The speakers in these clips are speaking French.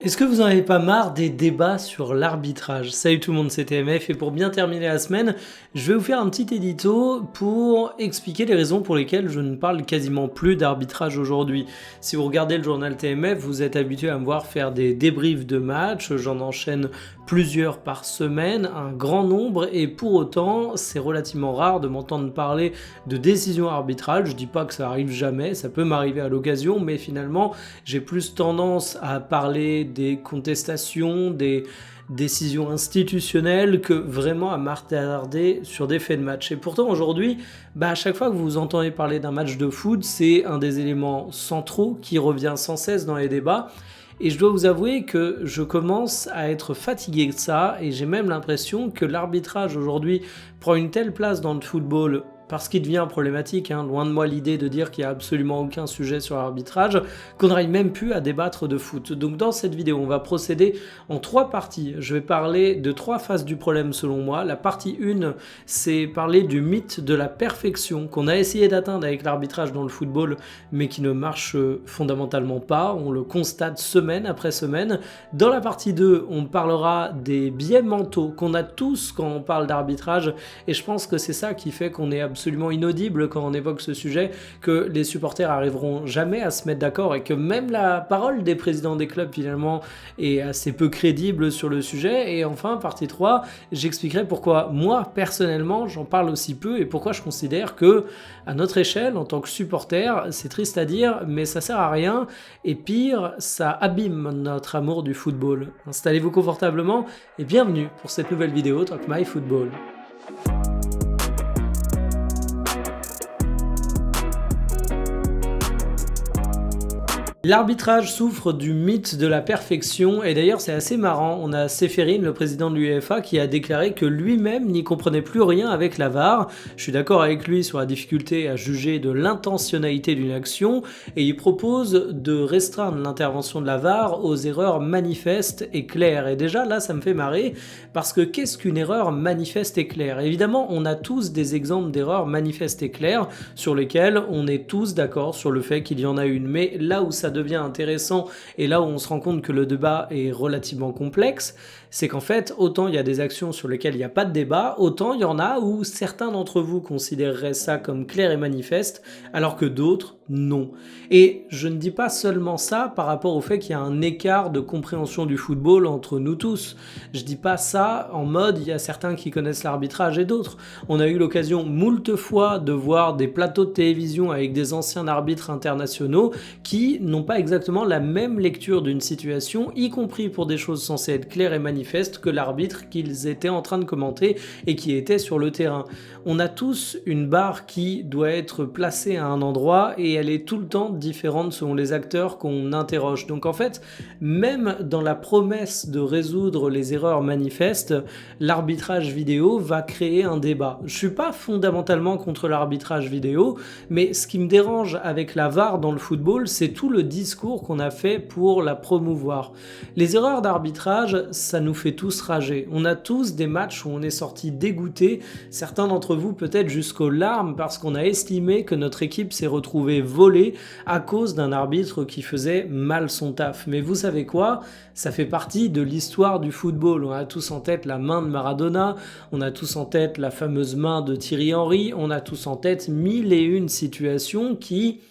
Est-ce que vous n'en avez pas marre des débats sur l'arbitrage? Salut tout le monde, c'est TMF et pour bien terminer la semaine, je vais vous faire un petit édito pour expliquer les raisons pour lesquelles je ne parle quasiment plus d'arbitrage aujourd'hui. Si vous regardez le journal TMF, vous êtes habitué à me voir faire des débriefs de matchs, j'en enchaîne plusieurs par semaine, un grand nombre, et pour autant, c'est relativement rare de m'entendre parler de décisions arbitrales. Je dis pas que ça arrive jamais, ça peut m'arriver à l'occasion, mais finalement, j'ai plus tendance à parler des contestations, des décisions institutionnelles que vraiment à m'attarder sur des faits de match. Et pourtant aujourd'hui, à chaque fois que vous entendez parler d'un match de foot, c'est un des éléments centraux qui revient sans cesse dans les débats. Et je dois vous avouer que je commence à être fatigué de ça et j'ai même l'impression que l'arbitrage aujourd'hui prend une telle place dans le football parce qu'il devient problématique, loin de moi l'idée de dire qu'il n'y a absolument aucun sujet sur l'arbitrage, qu'on n'arrive même plus à débattre de foot. Donc dans cette vidéo, on va procéder en 3 parties. Je vais parler de 3 phases du problème selon moi. La partie 1, c'est parler du mythe de la perfection qu'on a essayé d'atteindre avec l'arbitrage dans le football, mais qui ne marche fondamentalement pas. On le constate semaine après semaine. Dans la partie 2, on parlera des biais mentaux qu'on a tous quand on parle d'arbitrage, et je pense que c'est ça qui fait qu'on est absolument inaudible quand on évoque ce sujet, que les supporters arriveront jamais à se mettre d'accord et que même la parole des présidents des clubs finalement est assez peu crédible sur le sujet. Et enfin, partie 3, j'expliquerai pourquoi moi personnellement j'en parle aussi peu et pourquoi je considère que à notre échelle en tant que supporter, c'est triste à dire mais ça sert à rien et pire, ça abîme notre amour du football. Installez-vous confortablement et bienvenue pour cette nouvelle vidéo Talk My Football. L'arbitrage souffre du mythe de la perfection et d'ailleurs c'est assez marrant, on a Ceferin, le président de l'UEFA, qui a déclaré que lui-même n'y comprenait plus rien avec la VAR. Je suis d'accord avec lui sur la difficulté à juger de l'intentionnalité d'une action et il propose de restreindre l'intervention de la VAR aux erreurs manifestes et claires. Et déjà là ça me fait marrer parce que qu'est-ce qu'une erreur manifeste et claire? Évidemment on a tous des exemples d'erreurs manifestes et claires sur lesquelles on est tous d'accord sur le fait qu'il y en a une, mais là où ça devient intéressant et là où on se rend compte que le débat est relativement complexe, c'est qu'en fait, autant il y a des actions sur lesquelles il n'y a pas de débat, autant il y en a où certains d'entre vous considéreraient ça comme clair et manifeste, alors que d'autres, non. Et je ne dis pas seulement ça par rapport au fait qu'il y a un écart de compréhension du football entre nous tous. Je dis pas ça en mode, il y a certains qui connaissent l'arbitrage et d'autres. On a eu l'occasion moult fois de voir des plateaux de télévision avec des anciens arbitres internationaux qui n'ont pas exactement la même lecture d'une situation, y compris pour des choses censées être claires et manifestes, que l'arbitre qu'ils étaient en train de commenter et qui était sur le terrain. On a tous une barre qui doit être placée à un endroit et elle est tout le temps différente selon les acteurs qu'on interroge. Donc en fait, même dans la promesse de résoudre les erreurs manifestes, l'arbitrage vidéo va créer un débat. Je suis pas fondamentalement contre l'arbitrage vidéo, mais ce qui me dérange avec la VAR dans le football, c'est tout le discours qu'on a fait pour la promouvoir. Les erreurs d'arbitrage, ça nous fait tous rager. On a tous des matchs où on est sorti dégoûté, certains d'entre vous peut-être jusqu'aux larmes parce qu'on a estimé que notre équipe s'est retrouvée volée à cause d'un arbitre qui faisait mal son taf. Mais vous savez quoi? Ça fait partie de l'histoire du football. On a tous en tête la main de Maradona, on a tous en tête la fameuse main de Thierry Henry, on a tous en tête 1001 situations qui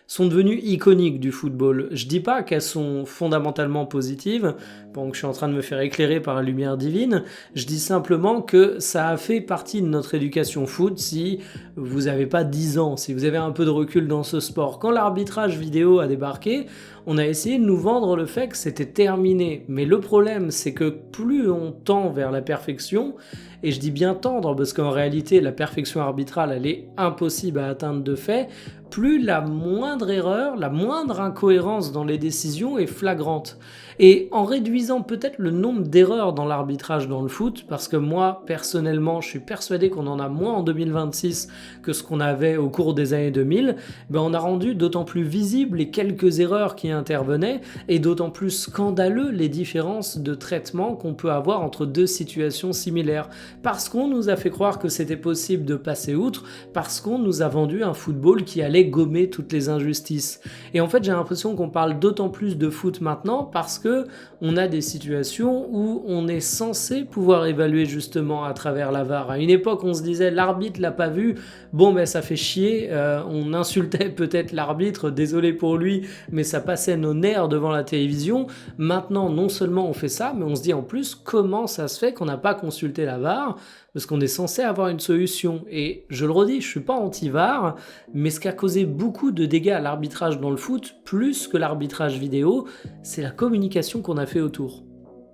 sont devenues iconiques du football. Je dis pas qu'elles sont fondamentalement positives, pendant que je suis en train de me faire éclairer par la lumière divine, je dis simplement que ça a fait partie de notre éducation foot si vous n'avez pas 10 ans, si vous avez un peu de recul dans ce sport. Quand l'arbitrage vidéo a débarqué, on a essayé de nous vendre le fait que c'était terminé. Mais le problème, c'est que plus on tend vers la perfection, et je dis bien tendre parce qu'en réalité, la perfection arbitrale, elle est impossible à atteindre de fait, plus la moindre erreur, la moindre incohérence dans les décisions est flagrante. Et en réduisant peut-être le nombre d'erreurs dans l'arbitrage dans le foot, parce que moi, personnellement, je suis persuadé qu'on en a moins en 2026 que ce qu'on avait au cours des années 2000, on a rendu d'autant plus visibles les quelques erreurs qui intervenaient et d'autant plus scandaleux les différences de traitement qu'on peut avoir entre deux situations similaires. Parce qu'on nous a fait croire que c'était possible de passer outre, parce qu'on nous a vendu un football qui allait gommer toutes les injustices. Et en fait, j'ai l'impression qu'on parle d'autant plus de foot maintenant parce que on a des situations où on est censé pouvoir évaluer justement à travers la VAR. À une époque, on se disait l'arbitre l'a pas vu, bon ben ça fait chier, on insultait peut-être l'arbitre, désolé pour lui, mais ça passait nos nerfs devant la télévision. Maintenant, non seulement on fait ça, mais on se dit en plus comment ça se fait qu'on n'a pas consulté la VAR, parce qu'on est censé avoir une solution. Et je le redis, je suis pas anti-VAR, mais ce qui a causé beaucoup de dégâts à l'arbitrage dans le foot, plus que l'arbitrage vidéo, c'est la communication qu'on a fait autour.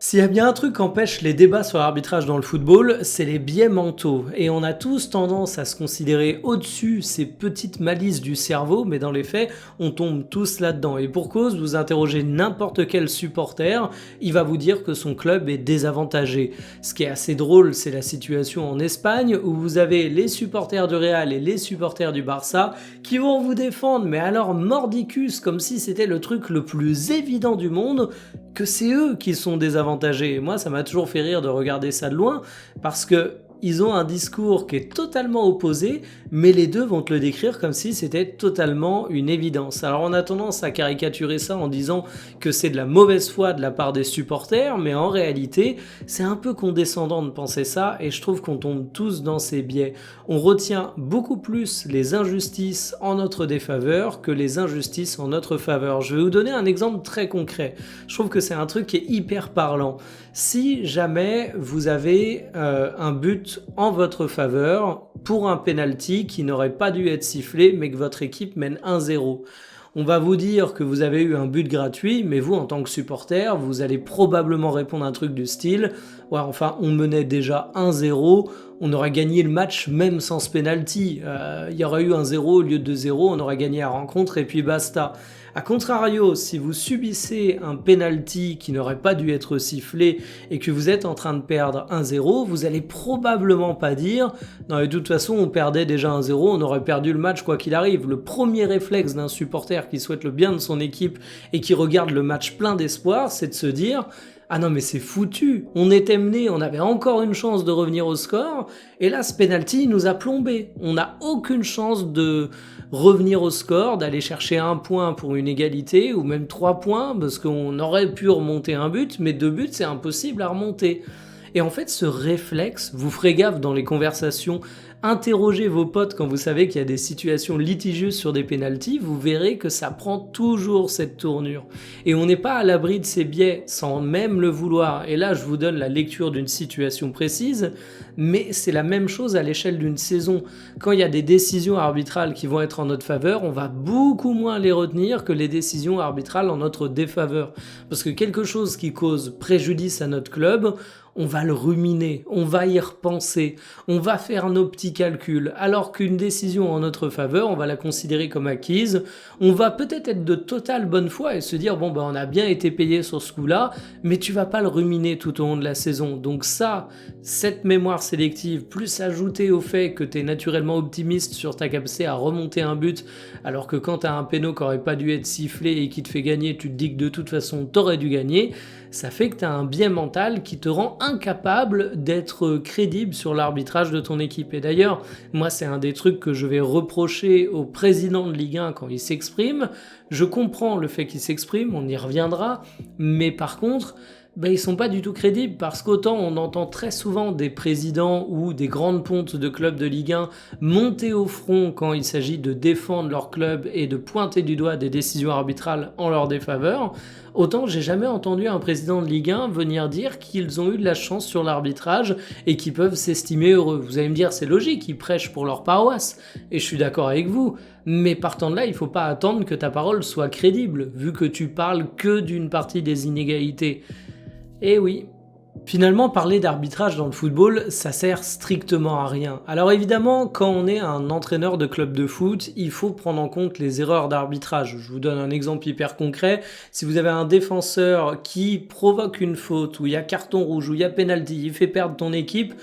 S'il y a bien un truc qu'empêche les débats sur l'arbitrage dans le football, c'est les biais mentaux. Et on a tous tendance à se considérer au-dessus ces petites malices du cerveau, mais dans les faits, on tombe tous là-dedans. Et pour cause, vous interrogez n'importe quel supporter, il va vous dire que son club est désavantagé. Ce qui est assez drôle, c'est la situation en Espagne, où vous avez les supporters du Real et les supporters du Barça qui vont vous défendre, mais alors mordicus, comme si c'était le truc le plus évident du monde, que c'est eux qui sont désavantagés. Et moi, ça m'a toujours fait rire de regarder ça de loin, parce que ils ont un discours qui est totalement opposé, mais les deux vont te le décrire comme si c'était totalement une évidence. Alors on a tendance à caricaturer ça en disant que c'est de la mauvaise foi de la part des supporters, mais en réalité, c'est un peu condescendant de penser ça, et je trouve qu'on tombe tous dans ces biais. On retient beaucoup plus les injustices en notre défaveur que les injustices en notre faveur. Je vais vous donner un exemple très concret. Je trouve que c'est un truc qui est hyper parlant. Si jamais vous avez un but en votre faveur pour un penalty qui n'aurait pas dû être sifflé, mais que votre équipe mène 1-0, on va vous dire que vous avez eu un but gratuit, mais vous, en tant que supporter, vous allez probablement répondre un truc du style « Ouais, enfin, on menait déjà 1-0, on aurait gagné le match même sans ce penalty. Il y aurait eu 1-0 au lieu de 2-0, on aurait gagné la rencontre et puis basta. » A contrario, si vous subissez un penalty qui n'aurait pas dû être sifflé et que vous êtes en train de perdre 1-0, vous allez probablement pas dire « Non, mais de toute façon, on perdait déjà 1-0, on aurait perdu le match quoi qu'il arrive. » Le premier réflexe d'un supporter qui souhaite le bien de son équipe et qui regarde le match plein d'espoir, c'est de se dire « Ah non mais c'est foutu, on était mené, on avait encore une chance de revenir au score, et là ce penalty nous a plombé. On n'a aucune chance de revenir au score, d'aller chercher 1 point pour une égalité, ou même 3 points, parce qu'on aurait pu remonter un but, mais 2 buts c'est impossible à remonter. » Et en fait, ce réflexe, vous ferez gaffe dans les conversations, interrogez vos potes quand vous savez qu'il y a des situations litigieuses sur des pénaltys, vous verrez que ça prend toujours cette tournure. Et on n'est pas à l'abri de ces biais sans même le vouloir. Et là, je vous donne la lecture d'une situation précise, mais c'est la même chose à l'échelle d'une saison. Quand il y a des décisions arbitrales qui vont être en notre faveur, on va beaucoup moins les retenir que les décisions arbitrales en notre défaveur. Parce que quelque chose qui cause préjudice à notre club, on va le ruminer, on va y repenser, on va faire nos petits calculs, alors qu'une décision en notre faveur, on va la considérer comme acquise, on va peut-être être de totale bonne foi et se dire bon ben on a bien été payé sur ce coup-là, mais tu vas pas le ruminer tout au long de la saison. Donc ça, cette mémoire sélective, plus ajoutée au fait que tu es naturellement optimiste sur ta capacité à remonter un but, alors que quand tu as un péno qui aurait pas dû être sifflé et qui te fait gagner, tu te dis que de toute façon t'aurais dû gagner, ça fait que tu as un biais mental qui te rend incapable d'être crédible sur l'arbitrage de ton équipe. Et d'ailleurs, moi c'est un des trucs que je vais reprocher au président de Ligue 1 quand il s'exprime. Je comprends le fait qu'il s'exprime, on y reviendra, mais par contre, ils sont pas du tout crédibles, parce qu'autant on entend très souvent des présidents ou des grandes pontes de clubs de Ligue 1 monter au front quand il s'agit de défendre leur club et de pointer du doigt des décisions arbitrales en leur défaveur, autant j'ai jamais entendu un président de Ligue 1 venir dire qu'ils ont eu de la chance sur l'arbitrage et qu'ils peuvent s'estimer heureux. Vous allez me dire c'est logique, ils prêchent pour leur paroisse, et je suis d'accord avec vous, mais partant de là, il faut pas attendre que ta parole soit crédible, vu que tu parles que d'une partie des inégalités. Eh oui. Finalement, parler d'arbitrage dans le football, ça sert strictement à rien. Alors évidemment, quand on est un entraîneur de club de foot, il faut prendre en compte les erreurs d'arbitrage. Je vous donne un exemple hyper concret. Si vous avez un défenseur qui provoque une faute, où il y a carton rouge, où il y a penalty, il fait perdre ton équipe,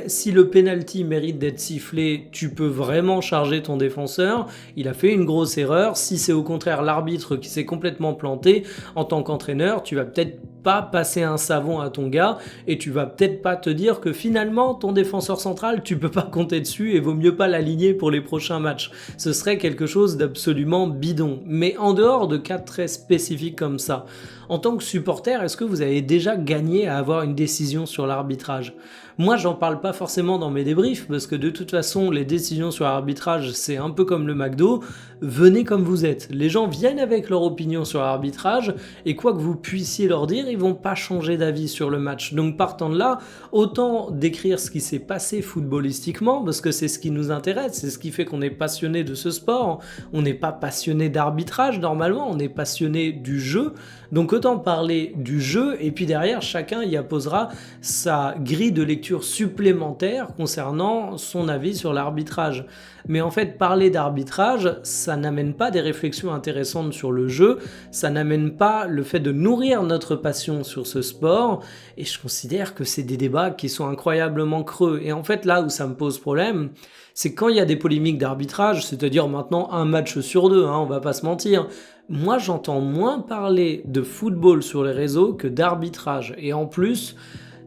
si le penalty mérite d'être sifflé, tu peux vraiment charger ton défenseur. Il a fait une grosse erreur. Si c'est au contraire l'arbitre qui s'est complètement planté, en tant qu'entraîneur, tu vas peut-être pas passer un savon à ton gars là, et tu vas peut-être pas te dire que finalement ton défenseur central, tu peux pas compter dessus et vaut mieux pas l'aligner pour les prochains matchs. Ce serait quelque chose d'absolument bidon. Mais en dehors de cas très spécifiques comme ça, en tant que supporter, est-ce que vous avez déjà gagné à avoir une décision sur l'arbitrage? Moi, j'en parle pas forcément dans mes débriefs, parce que de toute façon, les décisions sur l'arbitrage, c'est un peu comme le McDo. Venez comme vous êtes. Les gens viennent avec leur opinion sur l'arbitrage, et quoi que vous puissiez leur dire, ils vont pas changer d'avis sur le match. Donc partant de là, autant décrire ce qui s'est passé footballistiquement, parce que c'est ce qui nous intéresse, c'est ce qui fait qu'on est passionné de ce sport. On n'est pas passionné d'arbitrage normalement, on est passionné du jeu. Donc autant parler du jeu, et puis derrière, chacun y apposera sa grille de lecture supplémentaire concernant son avis sur l'arbitrage. Mais en fait, parler d'arbitrage, ça n'amène pas des réflexions intéressantes sur le jeu, ça n'amène pas le fait de nourrir notre passion sur ce sport, et je considère que c'est des débats qui sont incroyablement creux. Et en fait, là où ça me pose problème, c'est quand il y a des polémiques d'arbitrage, c'est-à-dire maintenant un match sur deux, on va pas se mentir. Moi, j'entends moins parler de football sur les réseaux que d'arbitrage. Et en plus,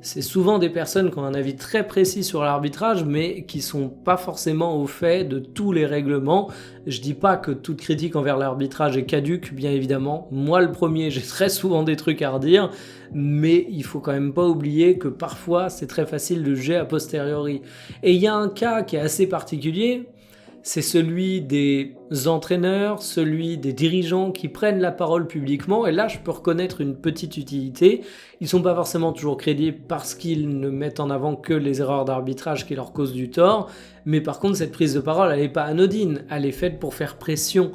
c'est souvent des personnes qui ont un avis très précis sur l'arbitrage, mais qui sont pas forcément au fait de tous les règlements. Je dis pas que toute critique envers l'arbitrage est caduque, bien évidemment. Moi, le premier, j'ai très souvent des trucs à redire, mais il faut quand même pas oublier que parfois, c'est très facile de juger a posteriori. Et il y a un cas qui est assez particulier, c'est celui des entraîneurs, celui des dirigeants qui prennent la parole publiquement, et là je peux reconnaître une petite utilité. Ils sont pas forcément toujours crédibles parce qu'ils ne mettent en avant que les erreurs d'arbitrage qui leur causent du tort, mais par contre cette prise de parole elle est pas anodine, elle est faite pour faire pression,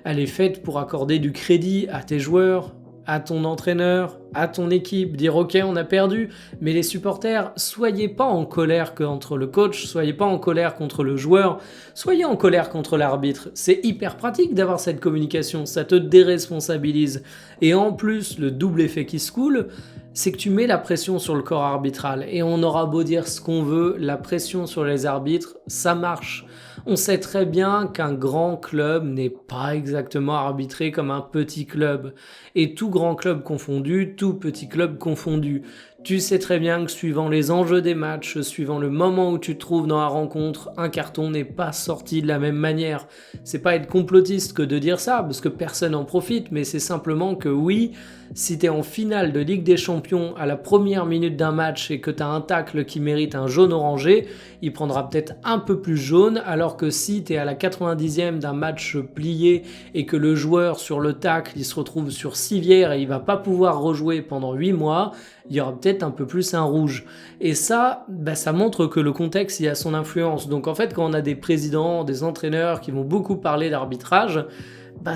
elle est faite pour accorder du crédit à tes joueurs, à ton entraîneur, à ton équipe, dire ok on a perdu, mais les supporters, soyez pas en colère contre le coach, soyez pas en colère contre le joueur, soyez en colère contre l'arbitre. C'est hyper pratique d'avoir cette communication, ça te déresponsabilise. Et en plus, le double effet qui se coule, c'est que tu mets la pression sur le corps arbitral. Et on aura beau dire ce qu'on veut, la pression sur les arbitres, ça marche. On sait très bien qu'un grand club n'est pas exactement arbitré comme un petit club. Et tout grand club confondu, tout petit club confondu. Tu sais très bien que suivant les enjeux des matchs, suivant le moment où tu te trouves dans la rencontre, un carton n'est pas sorti de la même manière. C'est pas être complotiste que de dire ça, parce que personne en profite, mais c'est simplement que oui, si t'es en finale de Ligue des Champions à la première minute d'un match et que t'as un tacle qui mérite un jaune orangé, il prendra peut-être un peu plus jaune, alors que si t'es à la 90e d'un match plié et que le joueur sur le tacle, il se retrouve sur civière et il va pas pouvoir rejouer pendant 8 mois, il y aura peut-être un peu plus un rouge. Et ça, ça montre que le contexte y a son influence. Donc en fait, quand on a des présidents, des entraîneurs qui vont beaucoup parler d'arbitrage,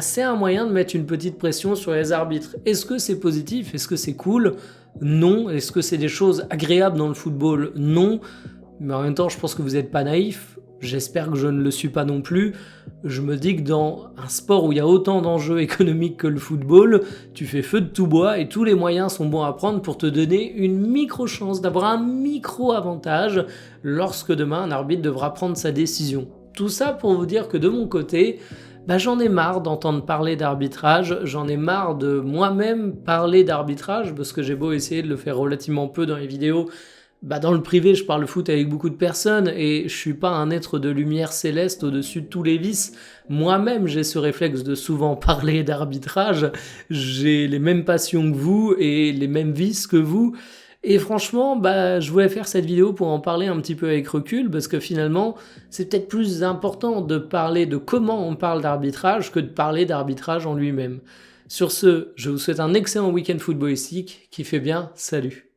c'est un moyen de mettre une petite pression sur les arbitres. Est-ce que c'est positif? Est-ce que c'est cool? Non. Est-ce que c'est des choses agréables dans le football? Non. Mais en même temps, je pense que vous n'êtes pas naïf. J'espère que je ne le suis pas non plus. Je me dis que dans un sport où il y a autant d'enjeux économiques que le football, tu fais feu de tout bois et tous les moyens sont bons à prendre pour te donner une micro-chance d'avoir un micro-avantage lorsque demain un arbitre devra prendre sa décision. Tout ça pour vous dire que de mon côté, j'en ai marre d'entendre parler d'arbitrage, j'en ai marre de moi-même parler d'arbitrage, parce que j'ai beau essayer de le faire relativement peu dans les vidéos. Dans le privé, je parle foot avec beaucoup de personnes et je suis pas un être de lumière céleste au-dessus de tous les vices. Moi-même, j'ai ce réflexe de souvent parler d'arbitrage. J'ai les mêmes passions que vous et les mêmes vices que vous. Et franchement, je voulais faire cette vidéo pour en parler un petit peu avec recul, parce que finalement, c'est peut-être plus important de parler de comment on parle d'arbitrage que de parler d'arbitrage en lui-même. Sur ce, je vous souhaite un excellent week-end footballistique, qui fait bien, salut.